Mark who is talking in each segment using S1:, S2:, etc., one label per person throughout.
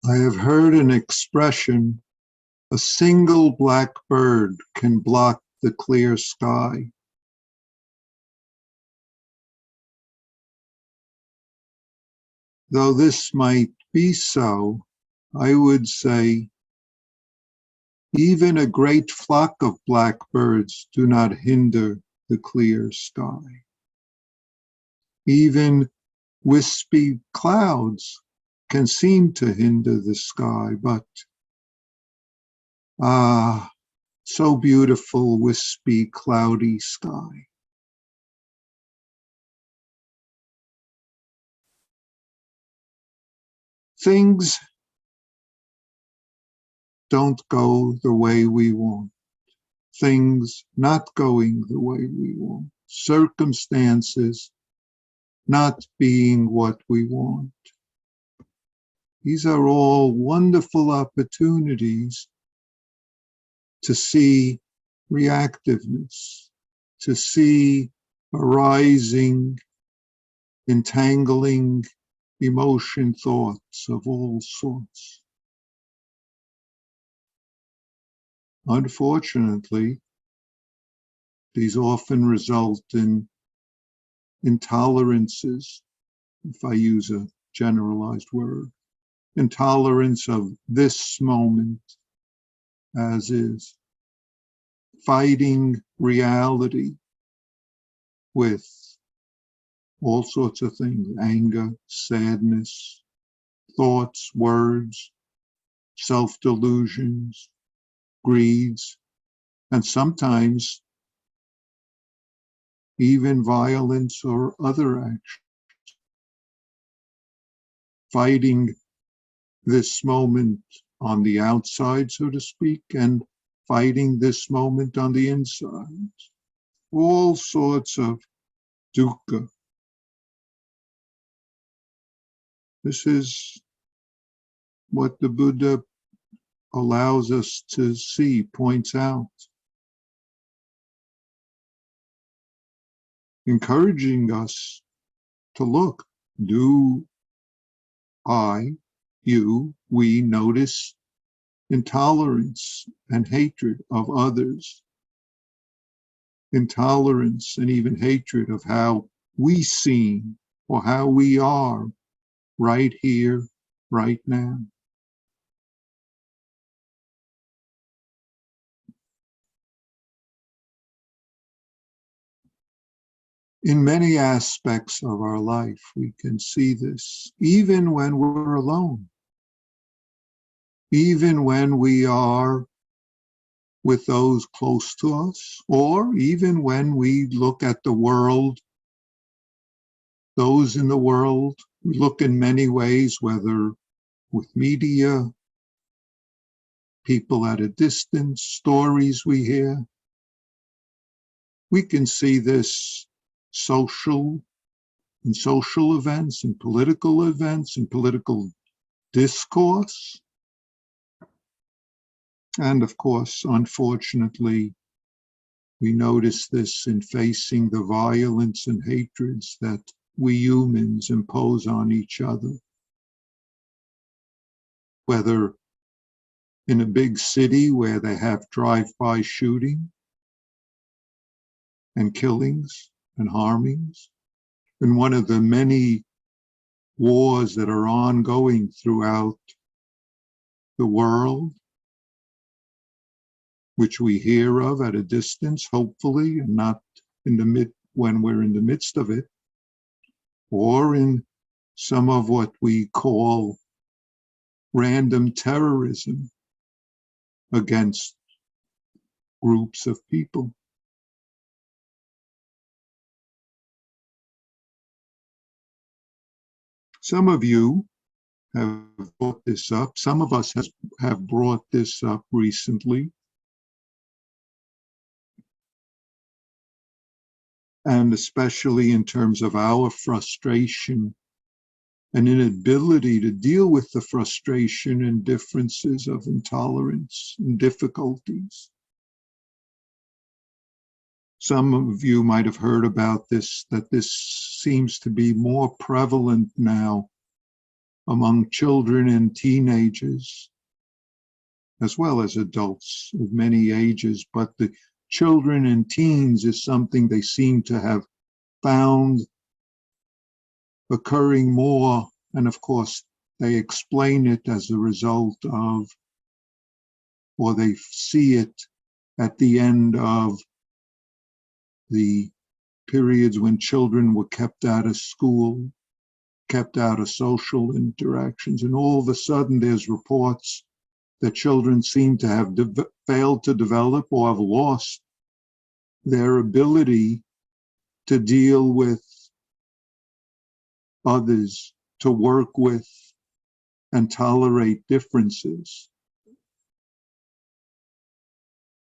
S1: I have heard an expression, a single black bird can block the clear sky. Though this might be so, I would say even a great flock of blackbirds do not hinder the clear sky. Even wispy clouds can seem to hinder the sky, but so beautiful, wispy, cloudy sky. Things don't go the way we want. Things not going the way we want. Circumstances not being what we want. These are all wonderful opportunities to see reactiveness, to see arising, entangling emotion thoughts of all sorts. Unfortunately, these often result in intolerances, if I use a generalized word, intolerance of this moment as is, fighting reality with all sorts of things, anger, sadness, thoughts, words, self-delusions, greeds, and sometimes even violence or other actions. Fighting this moment on the outside, so to speak, and fighting this moment on the inside. All sorts of dukkha. This is what the Buddha allows us to see, points out, encouraging us to look. Do I, you, we notice intolerance and hatred of others, intolerance and even hatred of how we seem or how we are right here, right now? In many aspects of our life, we can see this, even when we're alone, even when we are with those close to us, or even when we look at the world, those in the world. We look in many ways, whether with media, people at a distance, stories we hear. We can see this in social events, in political events, in political discourse. And of course, unfortunately, we notice this in facing the violence and hatreds that we humans impose on each other. Whether in a big city where they have drive-by shooting and killings and harmings, in one of the many wars that are ongoing throughout the world, which we hear of at a distance, hopefully, and not when we're in the midst of it, or in some of what we call random terrorism against groups of people. Some of you have brought this up. Some of us have brought this up recently. And especially in terms of our frustration and inability to deal with the frustration and differences of intolerance and difficulties. Some of you might have heard about this, that this seems to be more prevalent now among children and teenagers, as well as adults of many ages, but the children and teens is something they seem to have found occurring more, and of course they explain it as a result of, or they see it at the end of the periods when children were kept out of school, kept out of social interactions, and all of a sudden there's reports that children seem to have failed to develop or have lost their ability to deal with others, to work with and tolerate differences,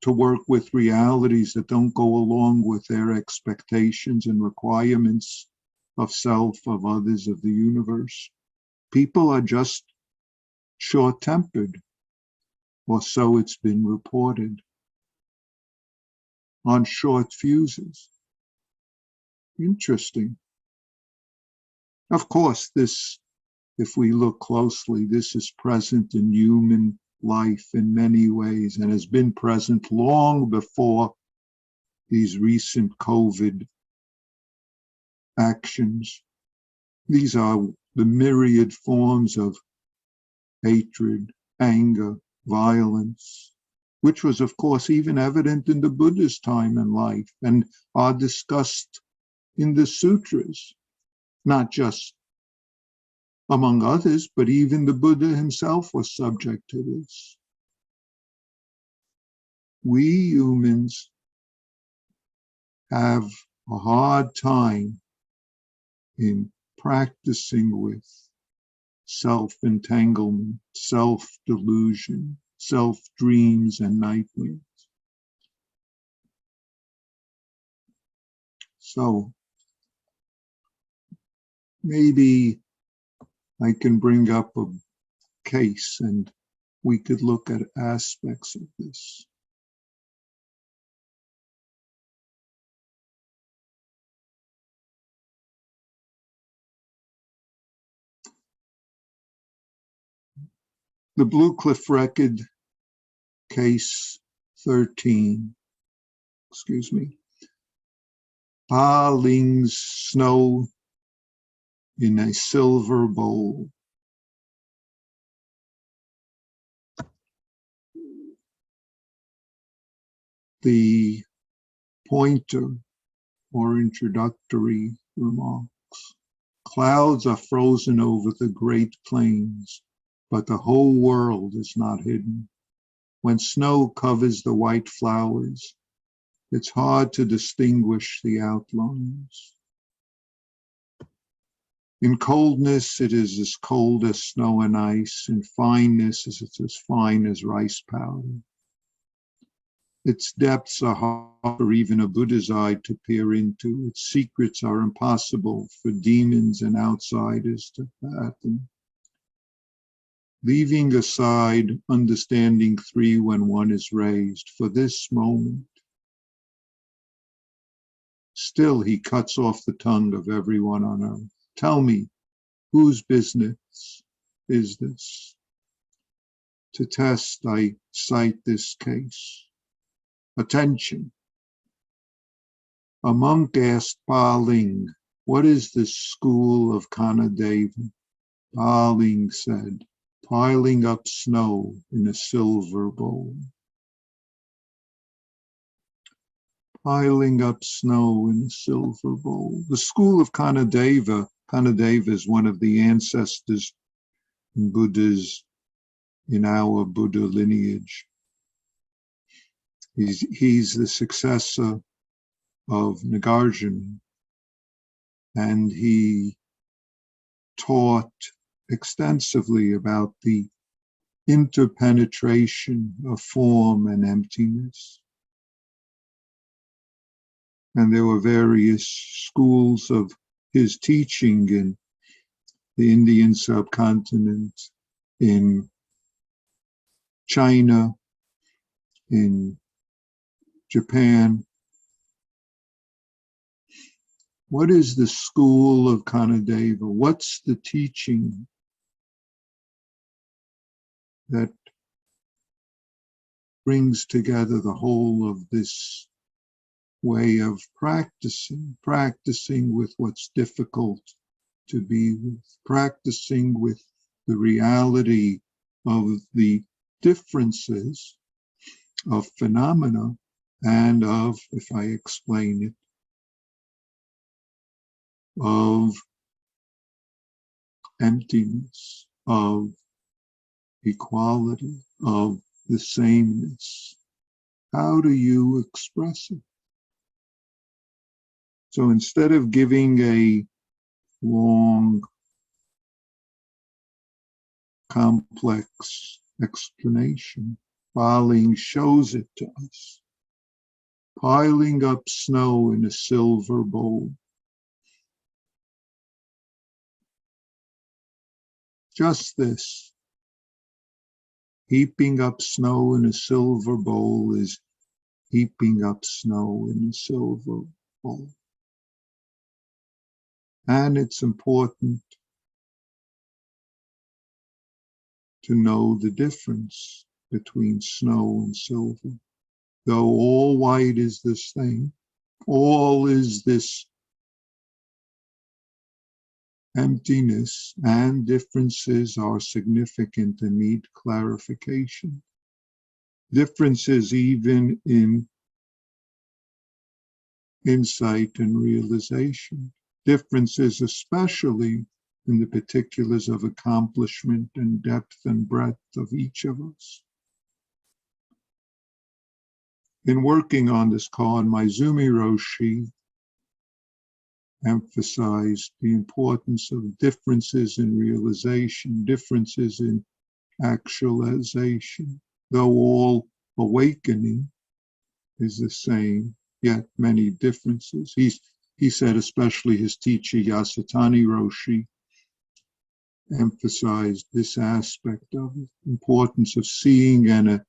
S1: to work with realities that don't go along with their expectations and requirements of self, of others, of the universe. People are just short-tempered, or so it's been reported, on short fuses. Interesting. Of course, this, if we look closely, this is present in human life in many ways and has been present long before these recent COVID actions. These are the myriad forms of hatred, anger, violence, which was, of course, even evident in the Buddha's time and life and are discussed in the sutras, not just among others, but even the Buddha himself was subject to this. We humans have a hard time in practicing with self-entanglement, self-delusion, self-dreams, and nightmares. So maybe I can bring up a case and we could look at aspects of this. The Blue Cliff Record, case 13, excuse me. Pa Ling's snow in a silver bowl. The pointer or introductory remarks. Clouds are frozen over the Great Plains, but the whole world is not hidden. When snow covers the white flowers, it's hard to distinguish the outlines. In coldness, it is as cold as snow and ice. In fineness, it's as fine as rice powder. Its depths are hard for even a Buddha's eye to peer into. Its secrets are impossible for demons and outsiders to fathom. Leaving aside understanding 3 when 1 is raised, for this moment, still he cuts off the tongue of everyone on earth. Tell me, whose business is this? To test, I cite this case. Attention. A monk asked Pa Ling, what is the school of Kanadeva? Pa Ling said, piling up snow in a silver bowl. Piling up snow in a silver bowl. The school of Kanadeva, Kanadeva is one of the ancestors in Buddha's, in our Buddha lineage. He's the successor of Nagarjuna, and he taught extensively about the interpenetration of form and emptiness. And there were various schools of his teaching in the Indian subcontinent, in China, in Japan. What is the school of Kanadeva? What's the teaching that brings together the whole of this way of practicing with what's difficult to be with, practicing with the reality of the differences of phenomena and of, if I explain it, of emptiness, of equality, of the sameness. How do you express it? So instead of giving a long, complex explanation, Ba Ling shows it to us, piling up snow in a silver bowl. Just this. Heaping up snow in a silver bowl is heaping up snow in a silver bowl. And it's important to know the difference between snow and silver. Though all white is the same, all is this emptiness, and differences are significant and need clarification. Differences even in insight and realization. Differences especially in the particulars of accomplishment and depth and breadth of each of us. In working on this koan, Maezumi Roshi emphasized the importance of differences in realization, differences in actualization. Though all awakening is the same, yet many differences. He said, especially his teacher Yasutani Roshi emphasized this aspect of it, importance of seeing and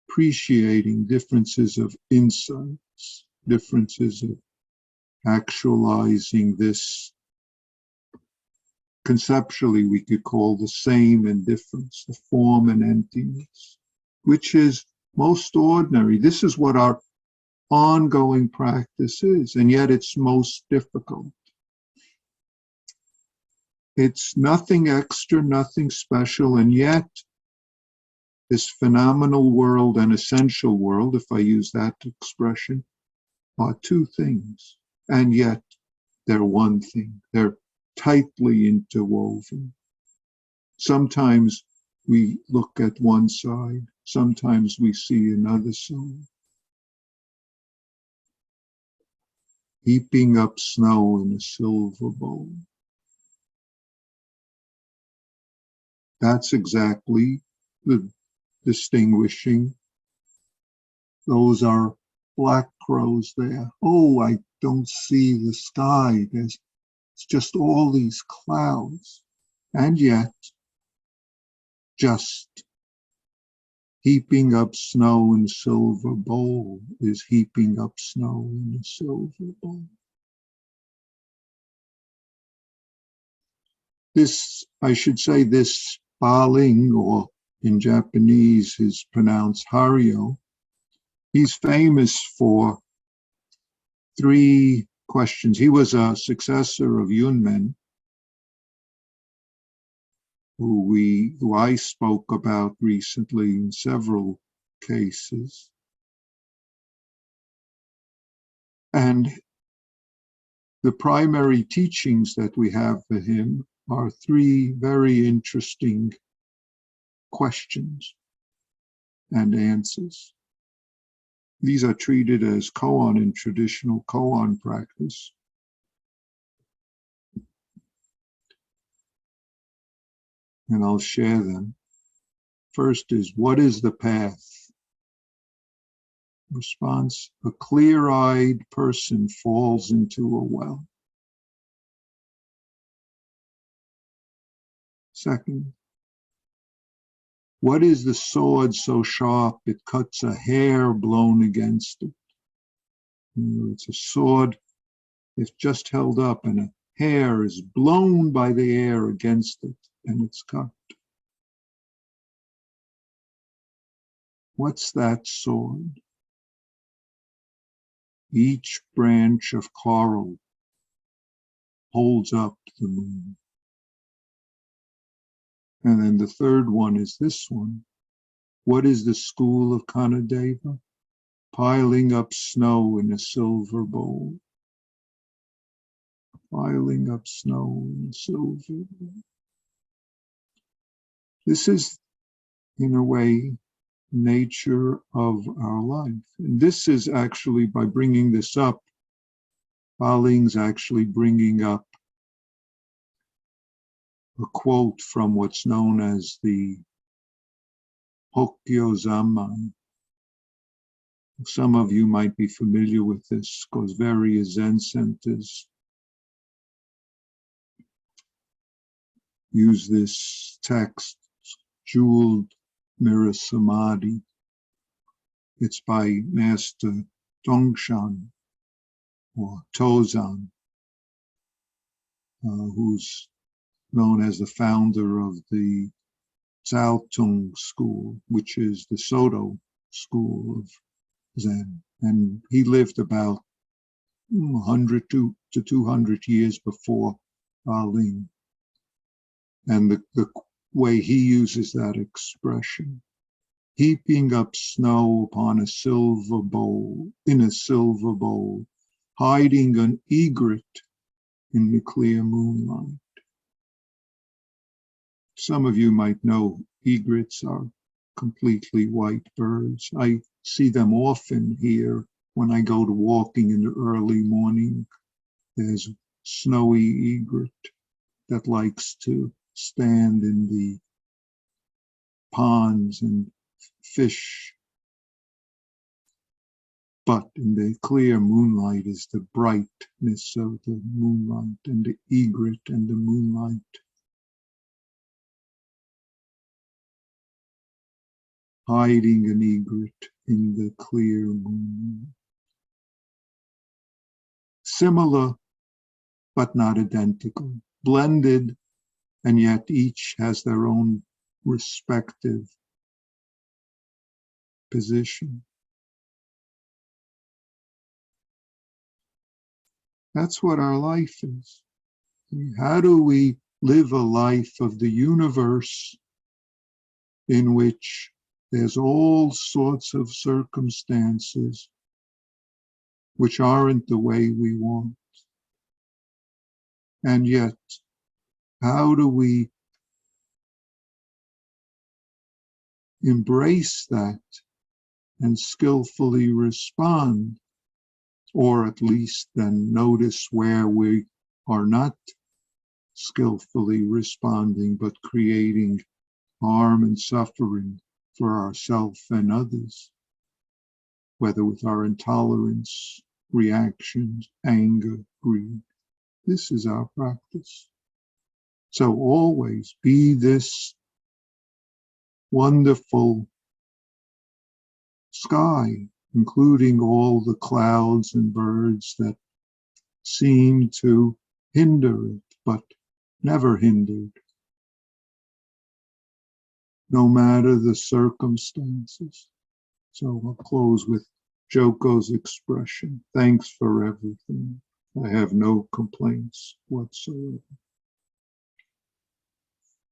S1: appreciating differences of insights, differences of actualizing this. Conceptually, we could call the same and difference, the form and emptiness, which is most ordinary. This is what our ongoing practice is, and yet it's most difficult. It's nothing extra, nothing special, and yet this phenomenal world and essential world, if I use that expression, are two things, and yet they're one thing. They're tightly interwoven. Sometimes we look at one side, sometimes we see another side. Heaping up snow in a silver bowl. That's exactly the distinguishing. Those are black crows there. Oh, I don't see the sky. It's just all these clouds. And yet, just heaping up snow in a silver bowl is heaping up snow in a silver bowl. This, I should say, this Ba Ling, or in Japanese is pronounced Hario. He's famous for three questions. He was a successor of Yunmen, who I spoke about recently in several cases. And the primary teachings that we have for him are three very interesting questions and answers. These are treated as koan in traditional koan practice. And I'll share them. First is, what is the path? Response, a clear-eyed person falls into a well. Second, what is the sword so sharp it cuts a hair blown against it? It's a sword, it's just held up and a hair is blown by the air against it and it's cut. What's that sword? Each branch of coral holds up the moon. And then the third one is this one. What is the school of Kanadeva? Piling up snow in a silver bowl. Piling up snow in a silver bowl. This is, in a way, nature of our life. And this is actually, by bringing this up, Baling's actually bringing up a quote from what's known as the Hokkyo Zanmai. Some of you might be familiar with this because various Zen centers use this text, Jeweled Mirror Samadhi. It's by Master Dongshan or Tozan, who's known as the founder of the Zhaotung school, which is the Soto school of Zen. And he lived about 100 to 200 years before Baling. And the way he uses that expression, heaping up snow upon a silver bowl, in a silver bowl, hiding an egret in the clear moonlight. Some of you might know egrets are completely white birds. I see them often here when I go to walking in the early morning. There's snowy egret that likes to stand in the ponds and fish. But in the clear moonlight is the brightness of the moonlight and the egret and the moonlight. Hiding an egret in the clear moon. Similar, but not identical. Blended, and yet each has their own respective position. That's what our life is. How do we live a life of the universe in which there's all sorts of circumstances which aren't the way we want? And yet, how do we embrace that and skillfully respond, or at least then notice where we are not skillfully responding, but creating harm and suffering for ourselves and others, whether with our intolerance, reactions, anger, greed. This is our practice. So always be this wonderful sky, including all the clouds and birds that seem to hinder it, but never hindered, no matter the circumstances. So I'll close with Joko's expression, thanks for everything. I have no complaints whatsoever.